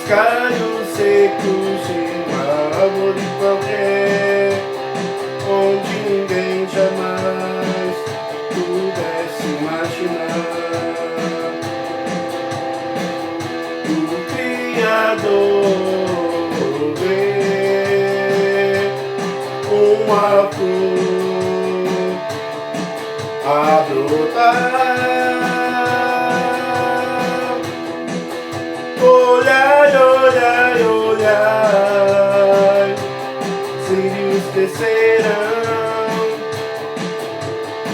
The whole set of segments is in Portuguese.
galhos secos de uma árvore qualquer, onde ninguém jamais pudesse imaginar. O Criador vê uma flor a brotar. Olhai, olhai, olhai, sírios descerão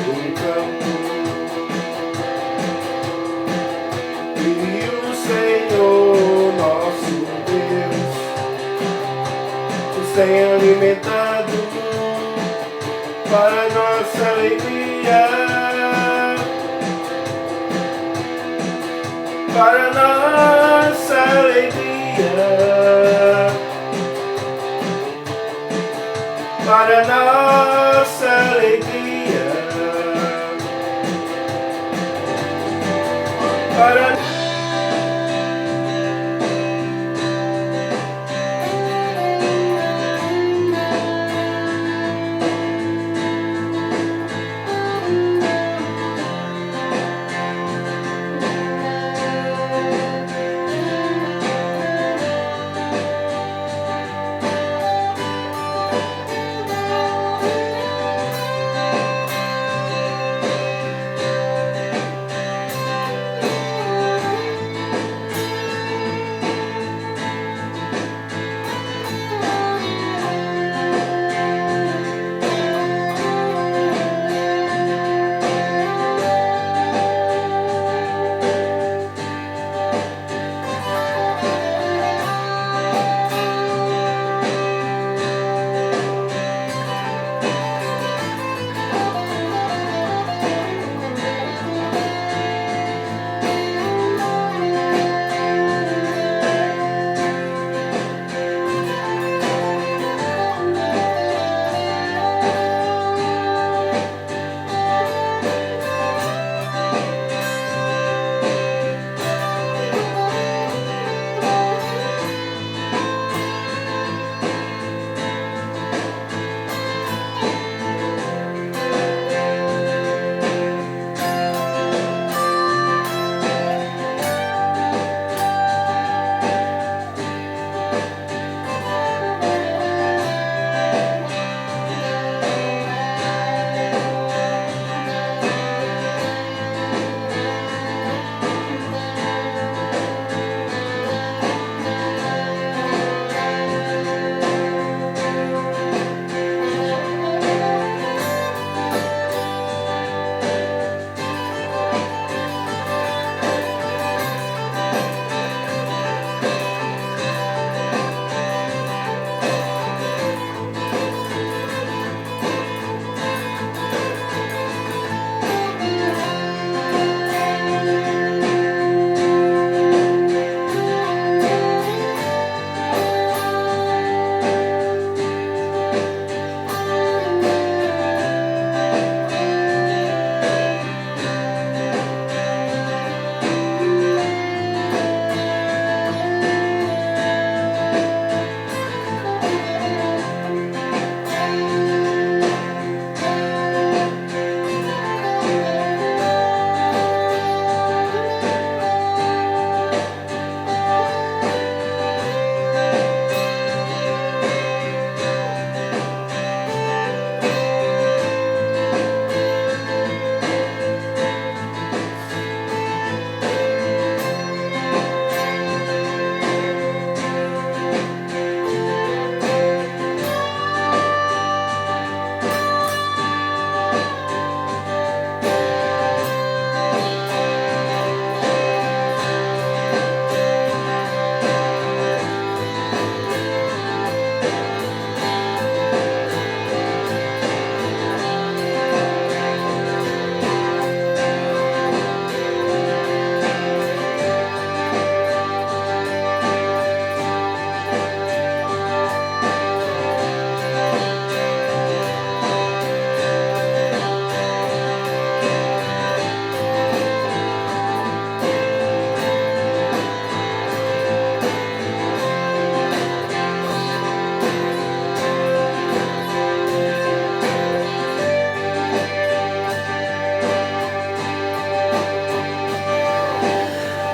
no campo, e o Senhor nosso Deus os tem alimentado para nossa alegria, para nossa alegria, para nossa alegria, para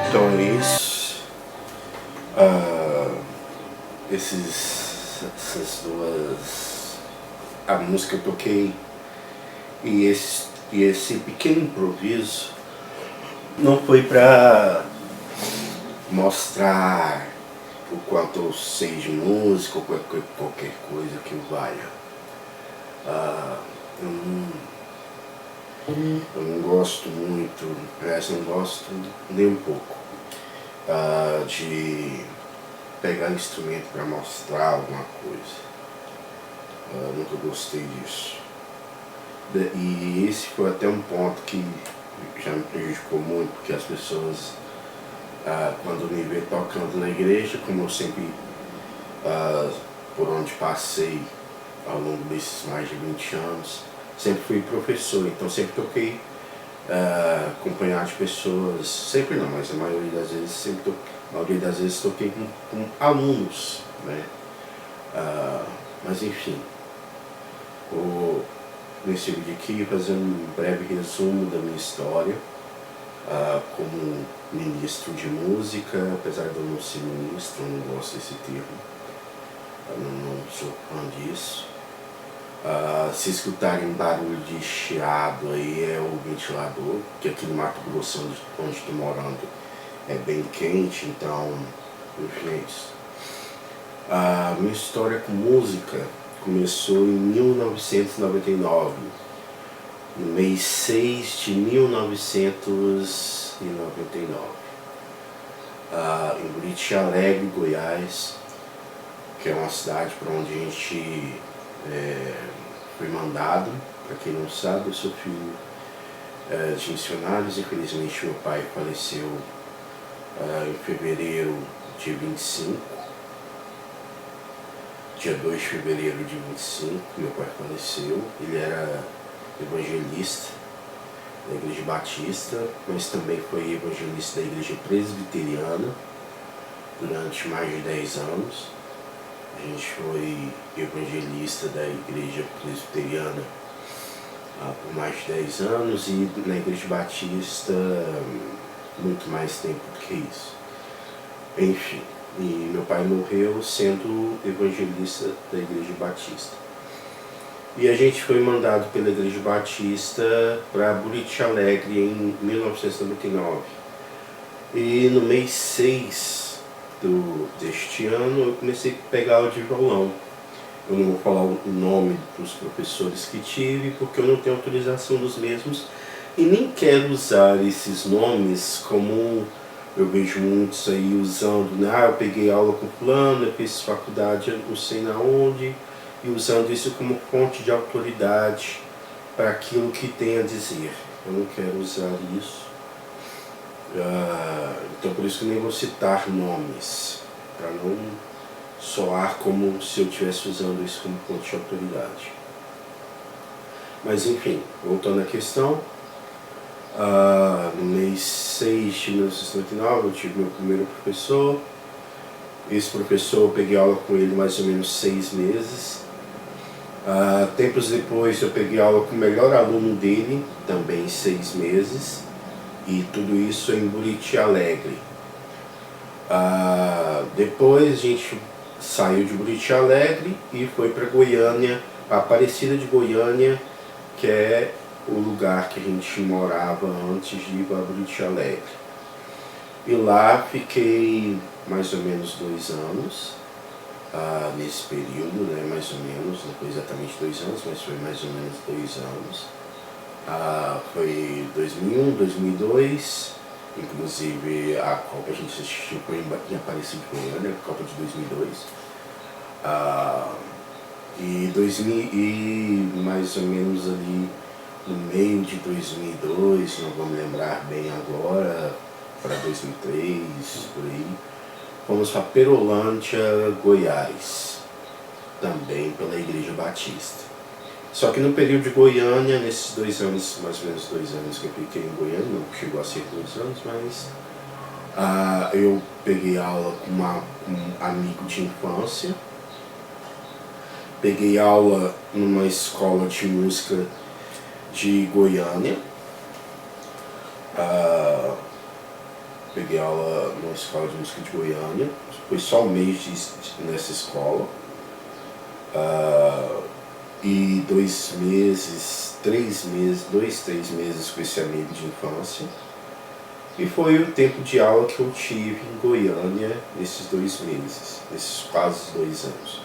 Então é isso. Essas duas. A música que eu toquei e esse pequeno improviso não foi pra mostrar o quanto eu sei de música ou qualquer coisa que valha. Eu não gosto muito, aliás, não gosto nem um pouco de pegar instrumento para mostrar alguma coisa. Nunca gostei disso. E esse foi até um ponto que já me prejudicou muito, porque as pessoas, quando me vê tocando na igreja, como eu sempre, por onde passei ao longo desses mais de 20 anos, sempre fui professor, então sempre toquei acompanhado de pessoas, sempre não, mas a maioria das vezes toquei com alunos, né? Mas enfim, nesse vídeo aqui fazer um breve resumo da minha história como ministro de música, apesar de eu não ser ministro, eu não gosto desse termo, eu não sou fã disso. Se escutarem barulho de chiado aí é o ventilador, que aqui no Mato Grosso, onde estou morando, é bem quente, então, enfim, é isso. Minha história com música começou em 1999, no mês 6 de 1999, em Buriti Alegre, Goiás, que é uma cidade para onde a gente foi mandado. Para quem não sabe, eu sou filho de missionários. Infelizmente meu pai faleceu em fevereiro de 25, dia 2 de fevereiro de 25, meu pai faleceu. Ele era evangelista da Igreja Batista, mas também foi evangelista da Igreja Presbiteriana durante mais de 10 anos. A gente foi evangelista da Igreja Presbiteriana por mais de 10 anos e na Igreja Batista muito mais tempo do que isso. Enfim, e meu pai morreu sendo evangelista da Igreja Batista. E a gente foi mandado pela Igreja Batista para Buriti Alegre em 1999. E no mês 6 deste ano eu comecei a pegar aula de violão. Eu não vou falar o nome dos professores que tive, porque eu não tenho autorização dos mesmos e nem quero usar esses nomes como eu vejo muitos aí usando, né? Eu peguei aula com fulano, eu fiz faculdade não sei na onde, e usando isso como fonte de autoridade para aquilo que tem a dizer. Eu não quero usar isso. Então por isso que nem vou citar nomes, para não soar como se eu estivesse usando isso como fonte de autoridade. Mas enfim, voltando à questão, no mês 6 de 1999 eu tive meu primeiro professor. Esse professor eu peguei aula com ele mais ou menos 6 meses. Tempos depois eu peguei aula com o melhor aluno dele, também 6 meses. E tudo isso em Buriti Alegre. Depois a gente saiu de Buriti Alegre e foi para Goiânia, Aparecida de Goiânia, que é o lugar que a gente morava antes de ir para Buriti Alegre. E lá fiquei mais ou menos 2 anos, nesse período, né, mais ou menos, não foi exatamente 2 anos, mas foi mais ou menos 2 anos. Foi 2001, 2002, inclusive a Copa a gente assistiu foi em Aparecida de Goiânia, a Copa de 2002. E mais ou menos ali no meio de 2002, não vou me lembrar bem agora, para 2003, por aí, fomos para Perolândia, Goiás, também pela Igreja Batista. Só que no período de Goiânia, nesses 2 anos, mais ou menos 2 anos que eu fiquei em Goiânia, não chegou a ser 2 anos, mas eu peguei aula com um amigo de infância, peguei aula numa escola de música de Goiânia, peguei aula numa escola de música de Goiânia, foi só um mês nessa escola, e 2 meses, 3 meses, 2, 3 meses com esse amigo de infância. E foi o tempo de aula que eu tive em Goiânia nesses 2 meses, nesses quase 2 anos.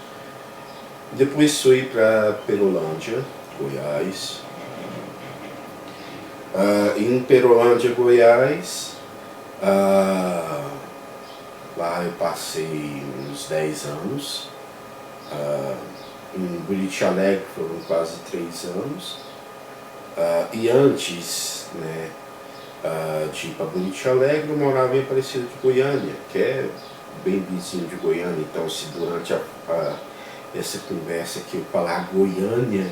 Depois fui para Perolândia, Goiás. Em Perolândia, Goiás, lá eu passei uns 10 anos. Em Buriti Alegre foram quase 3 anos. E antes, né, de ir para Buriti Alegre, eu morava em Aparecida de Goiânia, que é bem vizinho de Goiânia. Então, se durante essa conversa aqui eu falar Goiânia,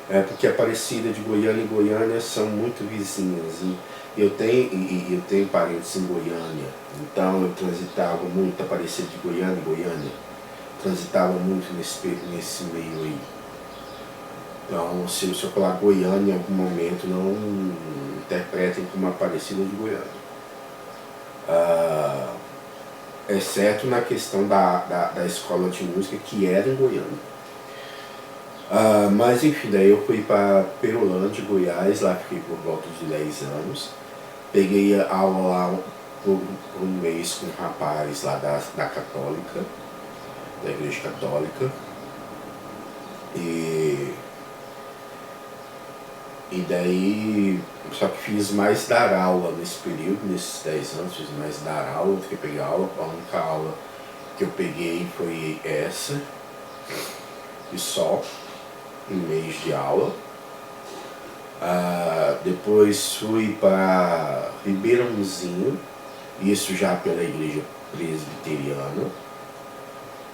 é porque Aparecida de Goiânia e Goiânia são muito vizinhas. E eu tenho parentes em Goiânia, então eu transitava muito Aparecida de Goiânia e Goiânia. Transitava muito nesse meio aí. Então, se eu falar Goiânia em algum momento, não interpretem como Aparecida de Goiânia. Exceto na questão da escola de música, que era em Goiânia. Mas enfim, daí eu fui para Perolândia, Goiás, lá fiquei por volta de 10 anos. Peguei aula lá por um mês com um rapaz lá da Católica, da Igreja Católica. E daí, só que fiz mais dar aula nesse período, nesses 10 anos, fiz mais dar aula, fiquei peguei aula. A única aula que eu peguei foi essa, e só, um mês de aula. Depois fui para Ribeirãozinho, isso já pela Igreja Presbiteriana.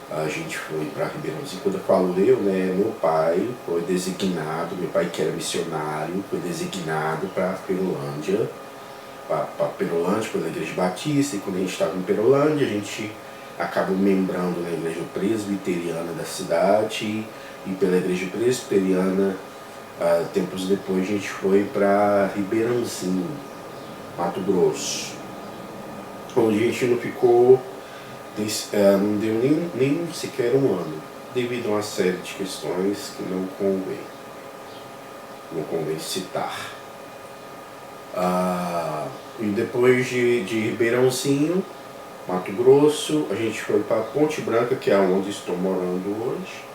A gente foi para Ribeirãozinho. Quando eu falo eu, né, meu pai foi designado, meu pai que era missionário, foi designado para Perolândia, para Perolândia pela Igreja Batista. E quando a gente estava em Perolândia, a gente acabou membrando na Igreja Presbiteriana da cidade, e pela Igreja Presbiteriana, tempos depois, a gente foi para Ribeirãozinho, Mato Grosso, onde a gente não ficou, não deu nem sequer um ano, devido a uma série de questões que não convém citar. E depois de Ribeirãozinho, Mato Grosso, a gente foi para Ponte Branca, que é onde estou morando hoje.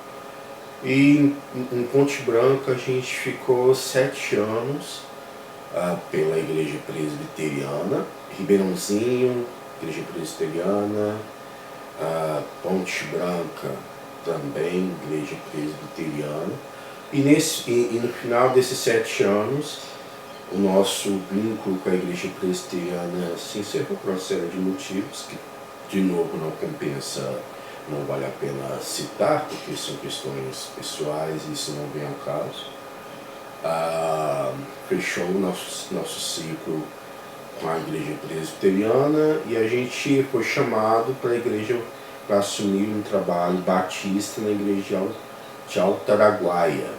E em Ponte Branca a gente ficou 7 anos pela Igreja Presbiteriana, Ribeirãozinho, Igreja Presbiteriana, Ponte Branca também, Igreja Presbiteriana. E no final desses 7 anos, o nosso vínculo com a Igreja Presbiteriana se encerrou por uma série de motivos que, de novo, não compensa, não vale a pena citar, porque são questões pessoais e isso não vem ao caso. Fechou o nosso ciclo com a Igreja Presbiteriana e a gente foi chamado para a igreja para assumir um trabalho batista na igreja de Alto Araguaia,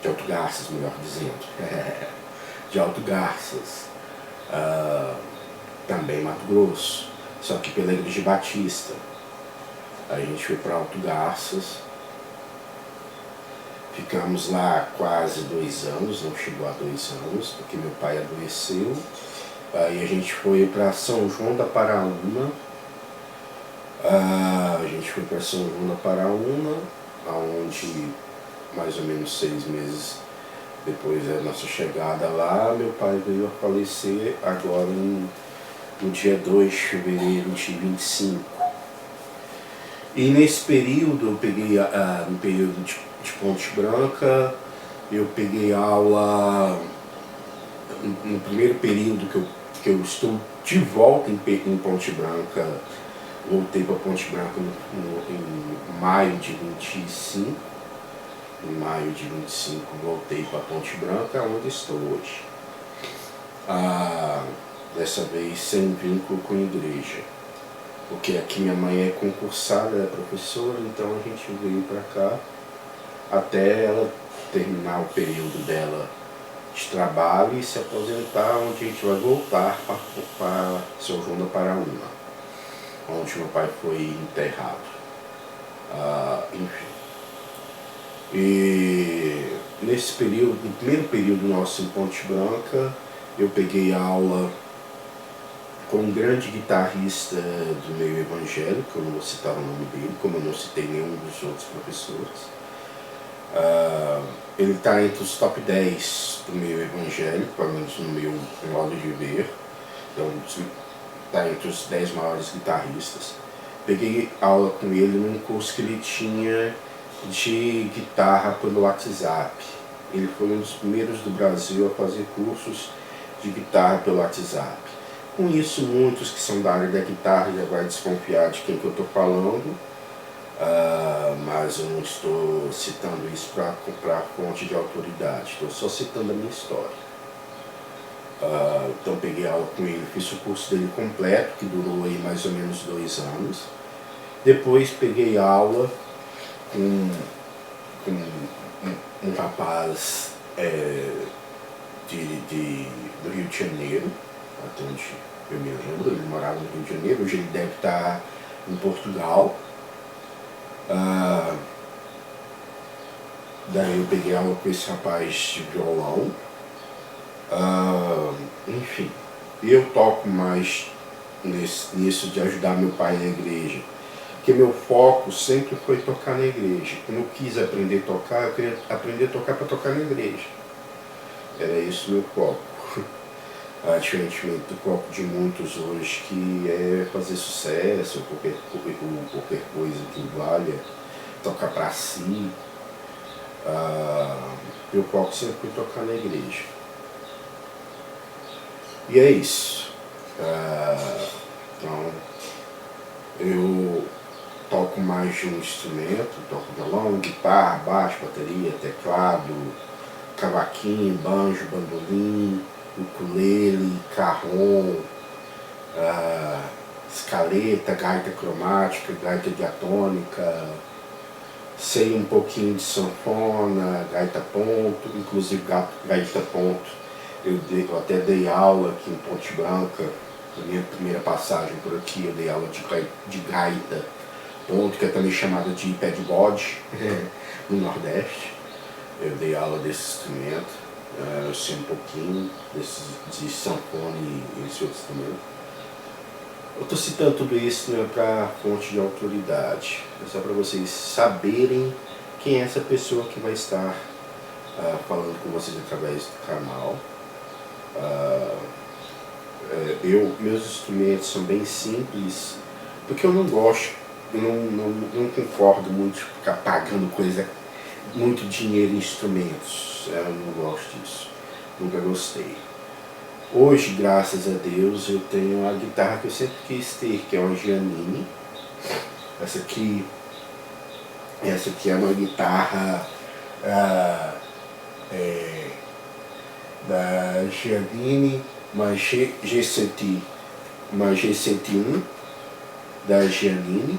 de Alto Garças, melhor dizendo, de Alto Garças, também Mato Grosso, só que pela Igreja Batista. A gente foi para Alto Garças, ficamos lá quase 2 anos, não chegou a 2 anos, porque meu pai adoeceu. Aí a gente foi para São João da Paraúna, onde mais ou menos 6 meses depois da nossa chegada lá, meu pai veio a falecer agora no dia 2 de fevereiro de 25. E nesse período, eu peguei, no período de Ponte Branca, eu peguei aula, no primeiro período que eu estou de volta em Ponte Branca, voltei para Ponte Branca em maio de 25. Em maio de 25 voltei para Ponte Branca, onde estou hoje. Dessa vez sem vínculo com a igreja. Porque aqui minha mãe é concursada, é professora, então a gente veio para cá até ela terminar o período dela de trabalho e se aposentar, onde a gente vai voltar para São João da Paraúna, onde meu pai foi enterrado. Enfim. E nesse período, no primeiro período nosso em Ponte Branca, eu peguei aula com um grande guitarrista do meio evangélico, eu não vou citar o nome dele, como eu não citei nenhum dos outros professores. Ele está entre os top 10 do meio evangélico, pelo menos no meu modo de ver. Então, está entre os 10 maiores guitarristas. Peguei aula com ele num curso que ele tinha de guitarra pelo WhatsApp. Ele foi um dos primeiros do Brasil a fazer cursos de guitarra pelo WhatsApp. Com isso, muitos que são da área da guitarra já vai desconfiar de quem que eu estou falando, mas eu não estou citando isso para comprar fonte de autoridade, estou só citando a minha história. Então peguei aula com ele, fiz o curso dele completo, que durou aí mais ou menos 2 anos. Depois peguei aula com um rapaz do Rio de Janeiro, até onde eu me lembro, ele morava no Rio de Janeiro, hoje ele deve estar em Portugal. Daí eu peguei aula com esse rapaz de violão. Enfim, eu toco mais nisso de ajudar meu pai na igreja, porque meu foco sempre foi tocar na igreja. Quando eu quis aprender a tocar, eu queria aprender a tocar para tocar na igreja. Era esse o meu foco. Diferentemente do foco de muitos hoje, que é fazer sucesso, qualquer coisa que valha, tocar para si. Meu foco sempre foi tocar na igreja. E é isso. Então, eu toco mais de um instrumento, toco violão, guitarra, baixo, bateria, teclado, cavaquinho, banjo, bandolim, ukulele, carrom, escaleta, gaita cromática, gaita diatônica, sei um pouquinho de sanfona, gaita ponto, inclusive gaita ponto. Eu até dei aula aqui em Ponte Branca, na minha primeira passagem por aqui, eu dei aula de gaita ponto, que é também chamada de pé de bode, no Nordeste. Eu dei aula desse instrumento, eu sei um pouquinho de sanfona e esse outro instrumento. Eu estou citando tudo isso, não é para fonte de autoridade, é só para vocês saberem quem é essa pessoa que vai estar falando com vocês através do canal. Meus instrumentos são bem simples, porque eu não gosto, eu não concordo muito de ficar pagando muito dinheiro em instrumentos. Eu não gosto disso, nunca gostei. Hoje, graças a Deus, eu tenho a guitarra que eu sempre quis ter, que é uma Giannini. Essa aqui é uma guitarra da Giannini, uma G101 da Giannini.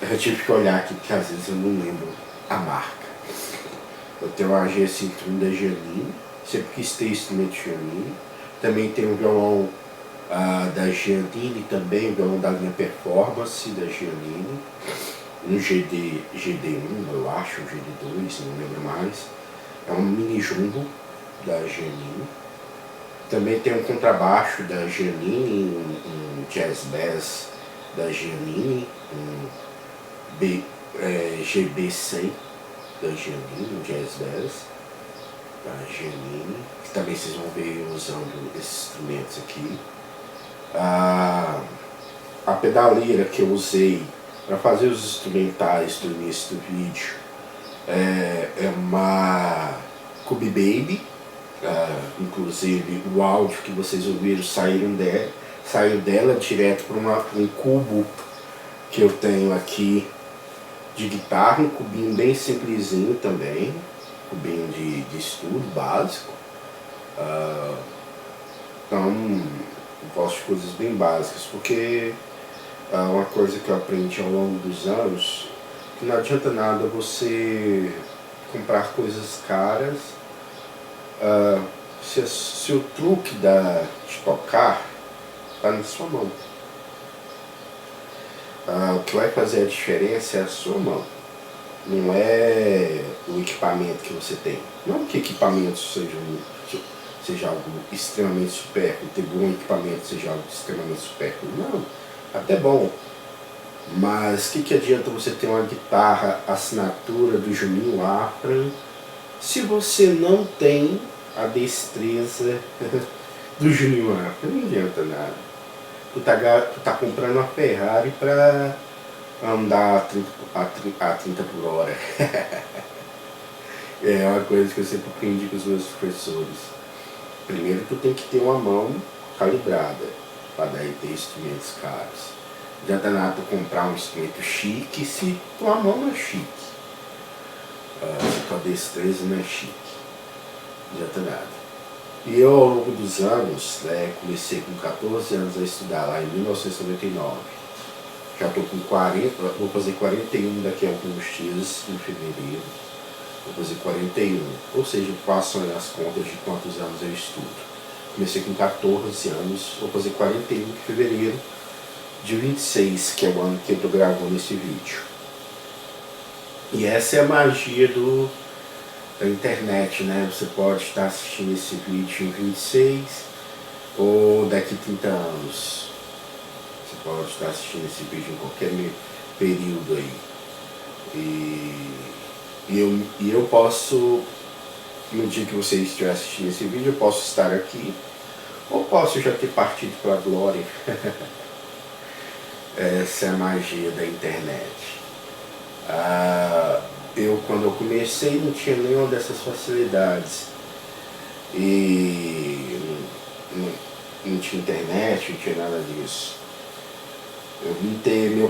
Eu tive que olhar aqui, porque às vezes eu não lembro a marca. Eu tenho uma G101 da Giannini, sempre quis ter instrumento Giannini. Também tem um violão da Giannini também, um violão da linha Performance da Giannini. Um GD1, eu acho, um GD2, não lembro mais. É um mini jumbo da Giannini. Também tem um contrabaixo da Giannini, um jazz bass da Giannini, um GB100 da Giannini, um jazz bass da Giannini, que também vocês vão ver usando esses instrumentos aqui. A pedaleira que eu usei para fazer os instrumentais do início do vídeo é uma Cube Baby. Inclusive o áudio que vocês ouviram saiu dela direto para um cubo que eu tenho aqui de guitarra, um cubinho bem simplesinho também, cubinho de estudo básico. Então eu gosto de coisas bem básicas, porque uma coisa que eu aprendi ao longo dos anos, que não adianta nada você comprar coisas caras se o truque de tocar está na sua mão. O que vai fazer a diferença é a sua mão. Não é o equipamento que você tem. Não que equipamento seja algo extremamente supérfluo, ter bom equipamento seja algo extremamente supérfluo. Não, até bom. Mas que adianta você ter uma guitarra assinatura do Juninho Afra se você não tem a destreza do Juninho Afra? Não adianta nada. Tu tá comprando uma Ferrari para andar a 30 por hora. É uma coisa que eu sempre aprendi com os meus professores. Primeiro tu tem que ter uma mão calibrada para daí ter instrumentos caros. Não adianta nada tu comprar um instrumento chique se tua mão não é chique. Se tua destreza não é chique. Não adianta nada. E eu, ao longo dos anos, comecei com 14 anos a estudar lá em 1999. Já estou com 40, vou fazer 41 daqui a alguns dias, em fevereiro. Vou fazer 41, ou seja, façam as contas de quantos anos eu estudo. Comecei com 14 anos, vou fazer 41 em fevereiro de 26, que é o ano que eu estou gravando esse vídeo. E essa é a magia da internet, né? Você pode estar assistindo esse vídeo em 26 ou daqui a 30 anos. Você pode estar assistindo esse vídeo em qualquer período aí. E eu posso, no dia que você estiver assistindo esse vídeo, eu posso estar aqui, ou posso já ter partido para a glória. Essa é a magia da internet. Quando eu comecei, não tinha nenhuma dessas facilidades. E não tinha internet, não tinha nada disso. Eu vim ter meu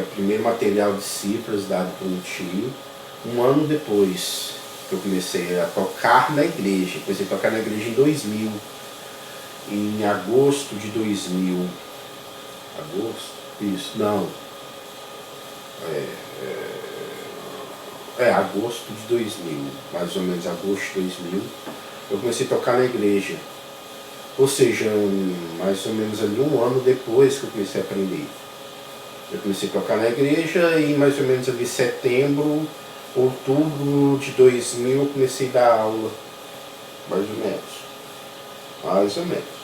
primeiro material de cifras dado por um tio um ano depois que eu comecei a tocar na igreja. Comecei a tocar na igreja em 2000, em agosto de 2000. Agosto? Isso, não. Agosto de 2000, mais ou menos agosto de 2000, eu comecei a tocar na igreja. Ou seja, mais ou menos ali um ano depois que eu comecei a aprender. Eu comecei a tocar na igreja e mais ou menos ali setembro, outubro de 2000 eu comecei a dar aula. Mais ou menos. Mais ou menos.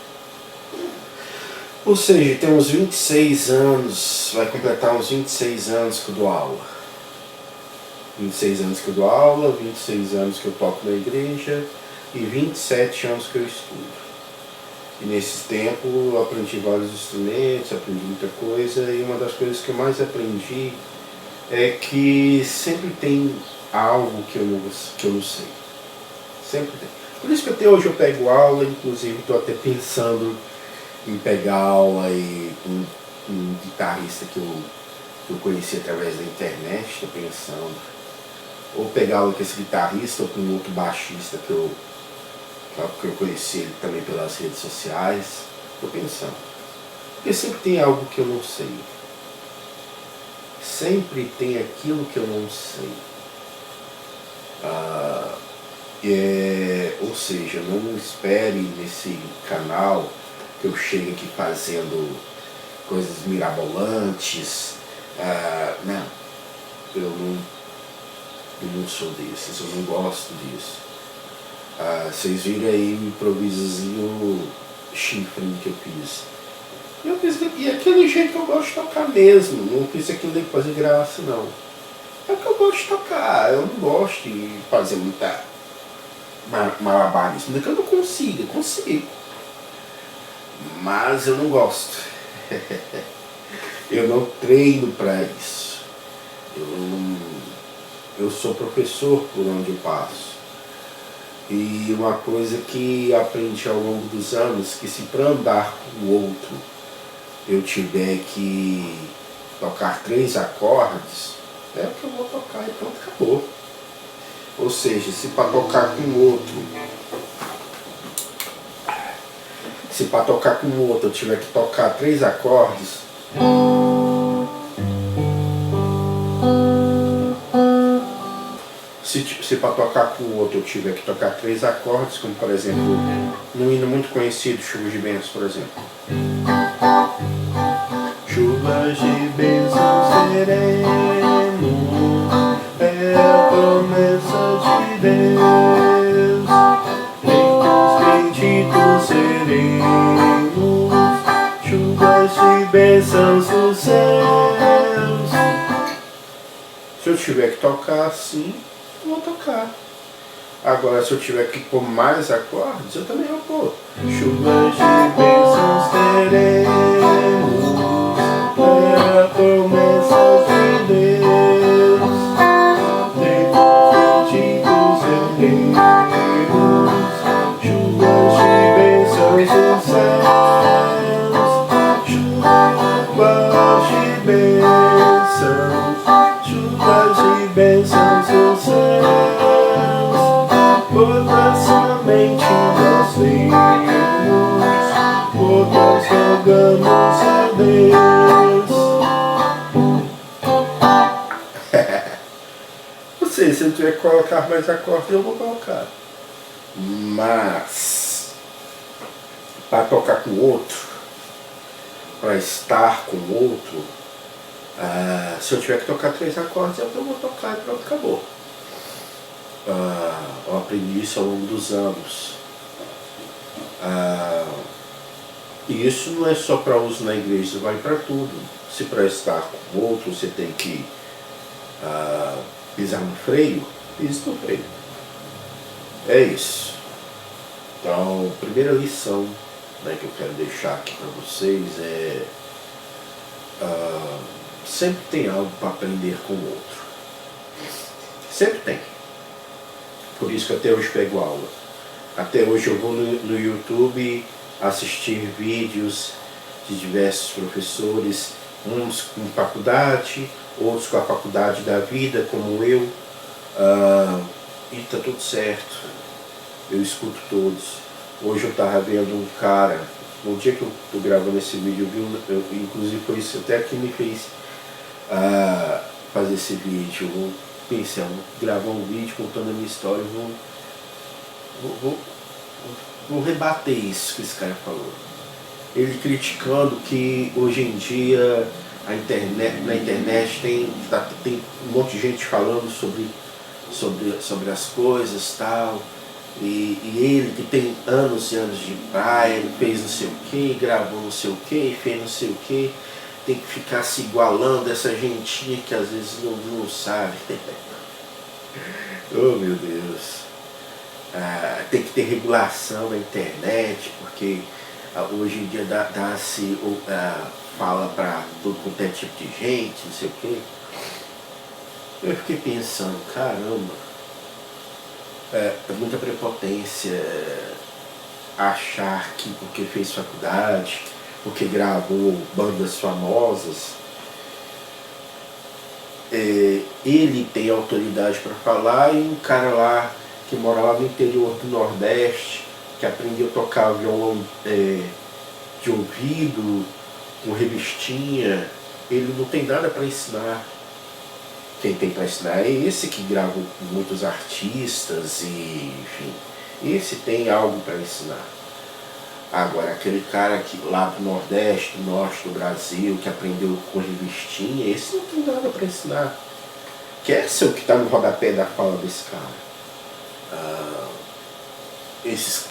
Ou seja, tem uns 26 anos, vai completar uns 26 anos que eu dou aula. 26 anos que eu dou aula, 26 anos que eu toco na igreja e 27 anos que eu estudo. E nesse tempo eu aprendi vários instrumentos, aprendi muita coisa, e uma das coisas que eu mais aprendi é que sempre tem algo que eu não sei. Sempre tem. Por isso que até hoje eu pego aula, inclusive estou até pensando em pegar aula com um guitarrista que eu conheci através da internet, estou pensando. Ou pegar aula com esse guitarrista ou com um outro baixista que eu conheci ele também pelas redes sociais. Estou pensando. Porque sempre tem algo que eu não sei. Sempre tem aquilo que eu não sei. Ou seja, não espere nesse canal que eu chegue aqui fazendo coisas mirabolantes. Não. Eu não sou desses, eu não gosto disso. Vocês viram aí o improvisozinho chifrinho que eu fiz. E aquele jeito que eu gosto de tocar mesmo. Não fiz aquilo de fazer graça, não. É o que eu gosto de tocar. Eu não gosto de fazer muita malabarismo. Não é que eu não consigo, eu consigo. Mas eu não gosto. Eu não treino para isso. Eu sou professor por onde eu passo. E uma coisa que aprendi ao longo dos anos, que se para andar com o outro eu tiver que tocar 3 acordes, é o que eu vou tocar e pronto, acabou. Ou seja, se para tocar com o outro, eu tiver que tocar 3 acordes, se para tocar com o outro eu tiver que tocar 3 acordes, como por exemplo, num hino muito conhecido, Chuva de Bênçãos, por exemplo. Chuvas de bênçãos teremos, é a promessa de Deus. Benditos seremos, chuvas de bênçãos dos céus. Se eu tiver que tocar assim, eu vou tocar. Agora, se eu tiver que pôr mais acordes, eu também vou pôr. Chuvas de bênçãos teremos, é a promessa de Deus. Benditos seremos, chuvas de bênçãos dos céus. Chuvas de bênçãos, chuvas de bênçãos dos céus. Outras somente nós temos, outras rogamos a Deus. Ou seja, se eu tiver que colocar mais acordes, eu vou colocar. Mas, para tocar com o outro, para estar com o outro, se eu tiver que tocar 3 acordes, eu vou tocar e pronto, acabou. Eu aprendi isso ao longo dos anos. E isso não é só para uso na igreja, isso vai para tudo. Se para estar com o outro você tem que pisar no freio, pisa no freio. É isso. Então, a primeira lição, né, que eu quero deixar aqui para vocês é sempre tem algo para aprender com o outro. Sempre tem. Por isso que até hoje pego aula. Até hoje eu vou no YouTube assistir vídeos de diversos professores, uns com faculdade, outros com a faculdade da vida, como eu, e tá tudo certo. Eu escuto todos. Hoje eu estava vendo um cara, no dia que eu estou gravando esse vídeo, inclusive foi isso até que me fez fazer esse vídeo. Eu pensei, vou gravar um vídeo contando a minha história, vou rebater isso que esse cara falou. Ele criticando que hoje em dia na internet tem um monte de gente falando sobre as coisas e tal. E ele que tem anos e anos de praia, ele fez não sei o que, gravou não sei o que, fez não sei o que, tem que ficar se igualando essa gentinha que às vezes não sabe. Oh meu Deus. Tem que ter regulação na internet, porque hoje em dia dá-se fala para todo quanto é tipo de gente, não sei o que. Eu fiquei pensando, caramba. É muita prepotência achar que porque fez faculdade, porque gravou bandas famosas, ele tem autoridade para falar, e um cara lá que mora lá no interior do Nordeste, que aprendeu a tocar violão de ouvido, com revistinha, ele não tem nada para ensinar. Quem tem para ensinar é esse que grava com muitos artistas e, enfim, esse tem algo para ensinar. Agora, aquele cara que lá do Nordeste, do Norte do Brasil, que aprendeu com revistinha, esse não tem nada para ensinar. Que esse é o que está no rodapé da fala desse cara. Esses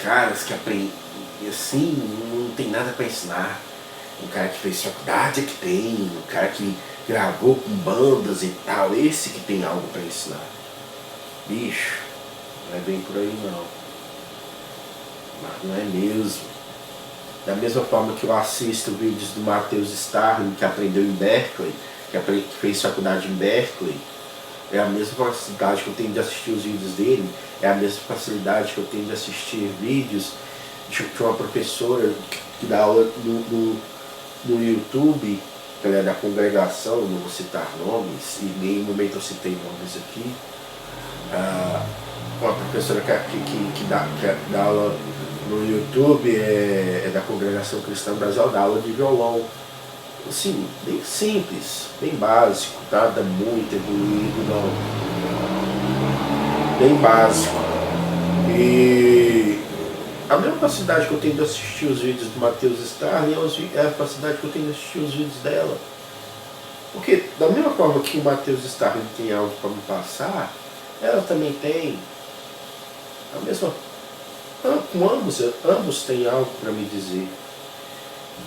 caras que aprendem assim, não tem nada para ensinar. Um cara que fez faculdade é que tem, um cara que gravou com bandas e tal, esse que tem algo para ensinar. Bicho, não é bem por aí não. Mas não é mesmo. Da mesma forma que eu assisto vídeos do Matheus Starling, que aprendeu em Berkeley, que fez faculdade em Berkeley, é a mesma facilidade que eu tenho de assistir os vídeos dele, é a mesma facilidade que eu tenho de assistir vídeos de uma professora que dá aula no YouTube, que ela é da congregação, não vou citar nomes, e em nenhum momento eu citei nomes aqui, uma professora que dá aula no YouTube, é da congregação cristã Brasil, dá aula de violão. assim, bem simples, bem básico, nada muito evoluído, não. Bem básico. E a mesma facilidade que eu tenho de assistir os vídeos do Matheus Starling é a facilidade que eu tenho de assistir os vídeos dela. Porque da mesma forma que o Matheus Starling tem algo para me passar, ela também tem. A mesma. Com ambos têm algo para me dizer.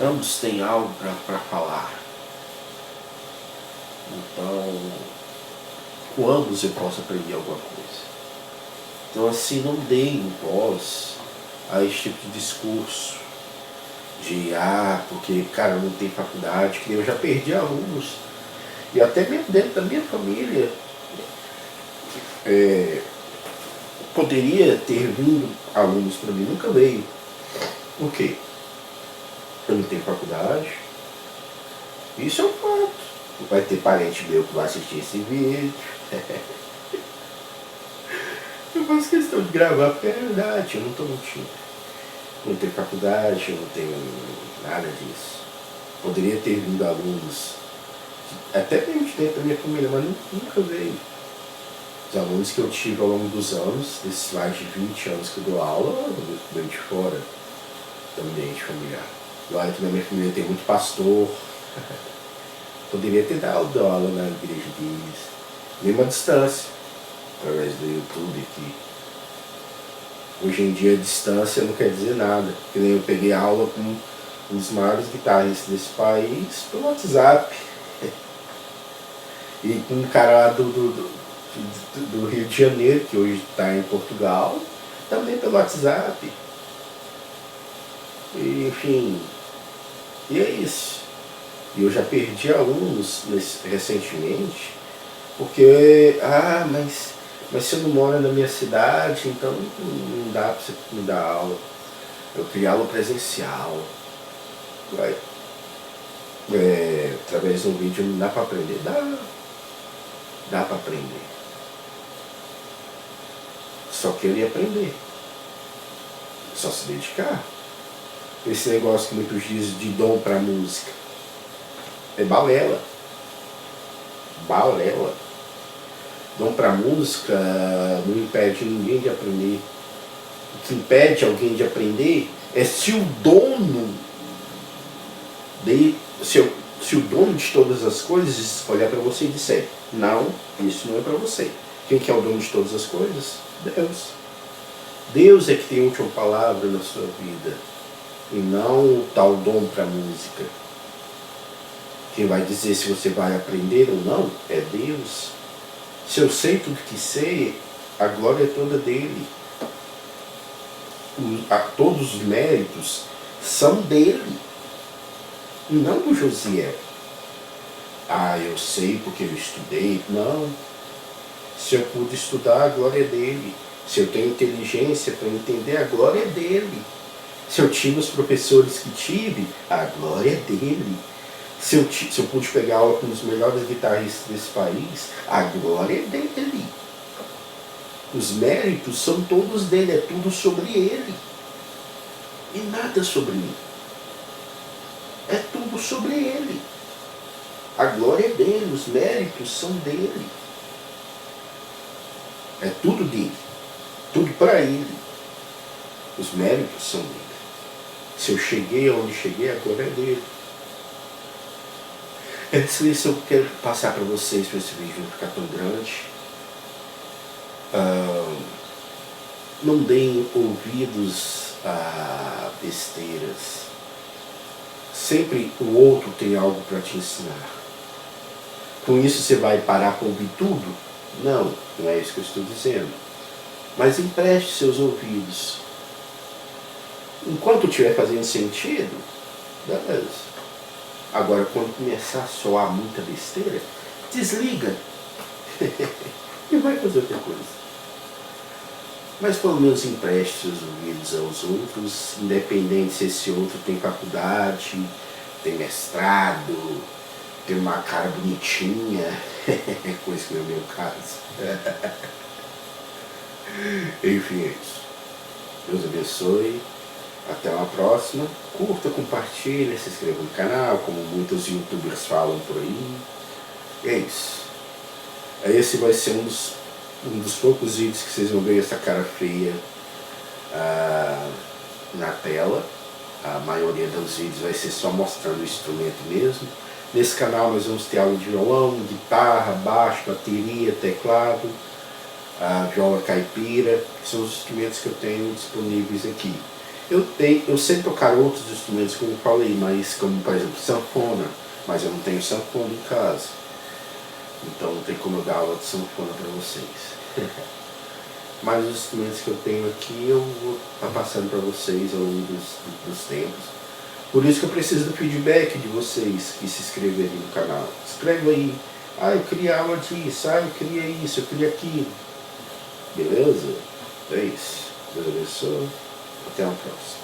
Ambos têm algo para falar. Então, com ambos eu posso aprender alguma coisa. Então, assim, não deem voz a esse tipo de discurso de porque, cara, não tem faculdade, que eu já perdi alunos. E até mesmo dentro da minha família, poderia ter vindo alunos para mim, nunca veio. Por quê? Eu não tenho faculdade. Isso é um fato. Vai ter parente meu que vai assistir esse vídeo. Eu faço questão de gravar porque é verdade, eu não estou mentindo. Não tenho faculdade, eu não tenho nada disso. Poderia ter vindo alunos, até mesmo de dentro da minha família, mas nunca veio. Os alunos que eu tive ao longo dos anos, desses mais de 20 anos que eu dou aula, veio de fora do ambiente familiar. E olha que na minha família tem muito pastor. Poderia ter dado aula na igreja deles, mesmo à distância, através do YouTube aqui. Hoje em dia a distância não quer dizer nada, porque nem eu peguei aula com um dos maiores guitarristas desse país pelo WhatsApp. E com um cara lá do Rio de Janeiro, que hoje está em Portugal, também pelo WhatsApp. E, enfim, e é isso. E eu já perdi alunos recentemente, porque, mas você não mora na minha cidade, então não dá para você me dar aula. Eu queria aula presencial. Através de um vídeo não dá para aprender? Dá para aprender. Só querer aprender. Só se dedicar. Esse negócio que muitos dizem de dom para música é balela. Balela. Dom para música não impede ninguém de aprender. O que impede alguém de aprender é se o dono se o dono de todas as coisas olhar para você e disser: não, isso não é para você. Quem que é o dono de todas as coisas? Deus. Deus é que tem a última palavra na sua vida, e não o tal dom para música. Quem vai dizer se você vai aprender ou não é Deus. Se eu sei tudo que sei, a glória é toda dele. Todos os méritos são dele, e não do Josiel. Eu sei porque eu estudei. Não. Se eu pude estudar, a glória é dele. Se eu tenho inteligência para entender, a glória é dele. Se eu tive os professores que tive, a glória é dele. Se eu pude pegar aula com os melhores guitarristas desse país, a glória é dele. Os méritos são todos dele, é tudo sobre ele. E nada sobre mim. É tudo sobre ele. A glória é dele, os méritos são dele. É tudo dele. Tudo para ele. Os méritos são dele. Se eu cheguei aonde cheguei, a glória é dele. É isso que eu quero passar para vocês, para esse vídeo não ficar tão grande. Não deem ouvidos a besteiras. Sempre o outro tem algo para te ensinar. Com isso você vai parar para ouvir tudo? Não, não é isso que eu estou dizendo. Mas empreste seus ouvidos. Enquanto estiver fazendo sentido, beleza. Agora, quando começar a soar muita besteira, desliga e vai fazer outra coisa. Mas pelo menos empreste seus ouvidos aos outros, independente se esse outro tem faculdade, tem mestrado, tem uma cara bonitinha, coisa que não é o meu caso. Enfim, é isso. Deus abençoe. Até uma próxima. Curta, compartilha, se inscreva no canal, como muitos youtubers falam por aí. E é isso. Esse vai ser um dos poucos vídeos que vocês vão ver essa cara feia na tela. A maioria dos vídeos vai ser só mostrando o instrumento mesmo. Nesse canal nós vamos ter aula de violão, guitarra, baixo, bateria, teclado, viola caipira, que são os instrumentos que eu tenho disponíveis aqui. Eu sei tocar outros instrumentos, como eu falei, mas como por exemplo sanfona, mas eu não tenho sanfona em casa. Então não tem como eu dar aula de sanfona para vocês. Mas os instrumentos que eu tenho aqui eu vou estar passando para vocês ao longo dos tempos. Por isso que eu preciso do feedback de vocês que se inscreverem no canal. Escreve aí. Eu queria aula disso, eu queria isso, eu queria aquilo. Beleza? É isso. Deus abençoe. Até a próxima.